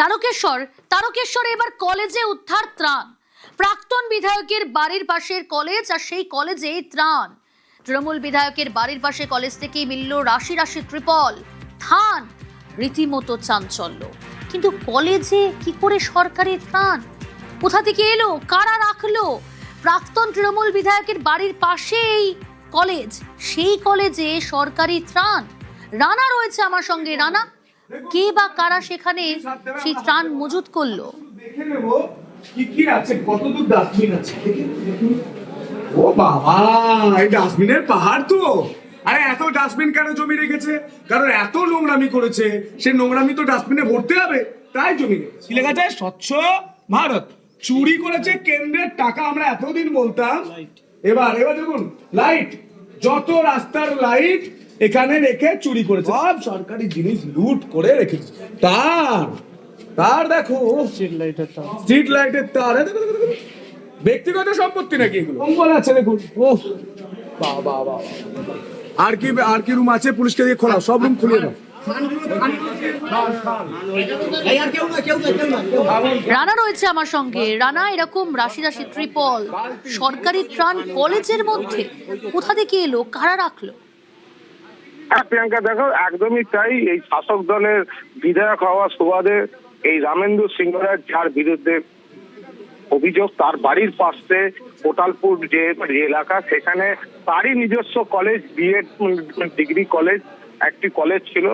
তারকেশ্বরে এবার কলেজে উদ্ধার ত্রাণ। প্রাক্তন বিধায়কের বাড়ির পাশের কলেজ, আর সেই কলেজে ত্রাণ। তৃণমূল বিধায়কের বাড়ির পাশে কলেজ থেকেই মিলল রাশি রাশি ত্রিপল, ত্রাণ। রীতিমতো চাঞ্চল্য। কিন্তু কলেজে কি করে সরকারি ত্রাণ? কোথা থেকে এলো? কারা রাখলো? প্রাক্তন তৃণমূল বিধায়কের বাড়ির পাশেই কলেজ, সেই কলেজে সরকারি ত্রাণ। রানা রয়েছে আমার সঙ্গে। রানা, কে বা কারা সেখানে সেই ত্রাণ মজুত করলো? দেখে নেব কি কি আছে, কতদূর ডাস্টবিন আছে। ও বাবা, এই ডাস্টবিনের পাহাড় তো। আরে এত ডাস্টবিন কেন জমি রেখেছে? কারণ এত নোংরামি করেছে, সে নোংরামি তো ডাস্টবিনে ভরতে হবে, তাই জমি রেখেছে। কি লেখা আছে? স্বচ্ছ ভারত। চুরি করেছে কেন্দ্রের টাকা, আমরা এতদিন বলতাম। এবার দেখুন, লাইট, যত রাস্তার লাইট এখানে রেখে চুরি করেছে, সব সরকারি জিনিস লুট করে রেখেছে। তার দেখো, স্ট্রিট লাইটের তার, ব্যক্তিগত সম্পত্তি নাকি এগুলো? কম্বল আছে দেখুন। ও বাবা বাবা, আর কি রুম আছে? পুলিশকে দিয়ে খোলা, সব রুম খুলে দাও। রানা রয়েছে আমার সঙ্গে। রানা, এরকম রাশি রাশি ত্রিপল, সরকারি ত্রাণ কলেজের মধ্যে কোথা থেকে এলো? কারা রাখলো? হ্যাঁ প্রিয়াঙ্কা, দেখো একদমই তাই। এই শাসক দলের বিধায়ক হওয়া সুবাদে এই রামেন্দু সিংহ রায়, যার বিরুদ্ধে অভিযোগ, তার বাড়ির পাশে কোটালপুর যে এলাকা, সেখানে তারই নিজস্ব কলেজ, বিএড ডিগ্রি কলেজ, একটি কলেজ ছিল।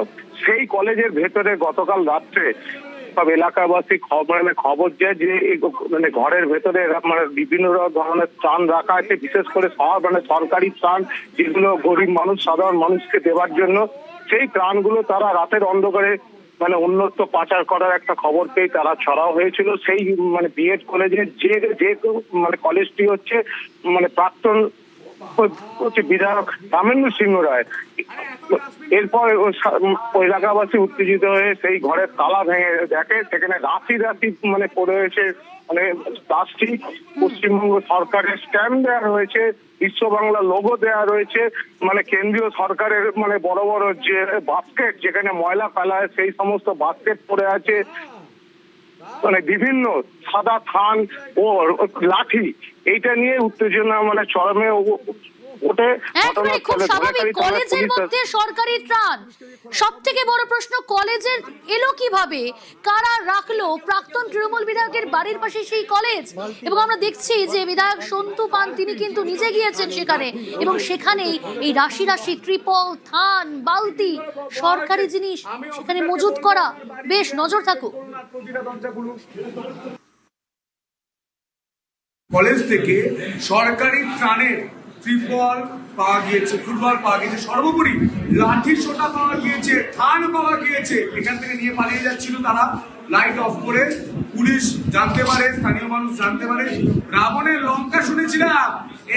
সেই কলেজের ভেতরে গতকাল রাত্রে সব এলাকাবাসী খবর যায় যে ঘরের ভেতরে বিভিন্ন ধরনের ত্রাণ রাখা আছে, বিশেষ করে সরকারি ত্রাণ, যেগুলো গরিব মানুষ, সাধারণ মানুষকে দেওয়ার জন্য। সেই ত্রাণগুলো তারা রাতের অন্ধকারে অন্যত্র পাচার করার একটা খবর পেয়ে তারা ছড়াও হয়েছিল। সেই বিএড কলেজের যে কলেজটি হচ্ছে প্রাক্তন বিধায়ক রামেন্দু সিংহ রায়। এরপর এলাকাবাসী উত্তেজিত হয়ে সেই ঘরের তালা ভেঙে দেখে, সেখানে রাশি রাশি পড়ে হয়েছে প্লাস্টিক। পশ্চিমবঙ্গ সরকারের স্ট্যাম্প দেওয়া রয়েছে, বিশ্ব বাংলা লোগো দেওয়া রয়েছে, কেন্দ্রীয় সরকারের বড় বড় যে বাস্কেট, যেখানে ময়লা ফেলা হয়, সেই সমস্ত বাস্কেট পড়ে আছে। বিভিন্ন সাদা থান ও লাঠি, এইটা নিয়ে উত্তেজনা চরমে ওঠে। খুব স্বাভাবিক, কলেজের মধ্যে সরকারি ত্রাণ। সব থেকে বড় প্রশ্ন, কলেজের এলো কিভাবে? কারা রাখলো? প্রাক্তন তৃণমূল বিধায়কের বাড়ির পাশে সেই কলেজ, এবং আমরা দেখছি যে বিধায়ক সন্তু পান তিনি কিন্তু নিজে গিয়েছেন সেখানে, এবং সেখানেই এই রাশি রাশি ত্রিপল, থান, বালতি, সরকারি জিনিস সেখানে মজুত করা। বেশ নজর থাকুক। কলেজ থেকে সরকারি ত্রাণের ত্রিপল পাওয়া গিয়েছে, ফুটবল পাওয়া গিয়েছে, সর্বোপরি লাঠি সোটা পাওয়া গিয়েছে, থান পাওয়া গিয়েছে। এখান থেকে নিয়ে পালিয়ে যাচ্ছিল তারা, লাইট অফ করে। পুলিশ জানতে পারে, স্থানীয় মানুষ জানতে পারে। রাবণের লঙ্কা শুনেছিলাম,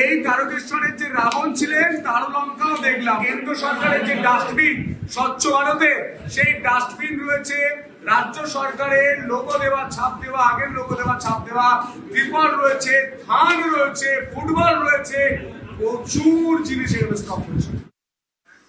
এই তারকেশ্বরের যে রাবণ ছিলেন তার লঙ্কাও দেখলাম। কেন্দ্র সরকারের যে ডাস্টবিন স্বচ্ছ ভারতে, সেই ডাস্টবিন রয়েছে, রাজ্য সরকারের লোগো দেওয়া, ছাপ দেওয়া, আগের লোগো দেওয়া, ছাপ দেওয়া, ত্রিপল রয়েছে, থান রয়েছে, ফুটবল রয়েছে, প্রচুর জিনিস এখানে স্টক রয়েছে।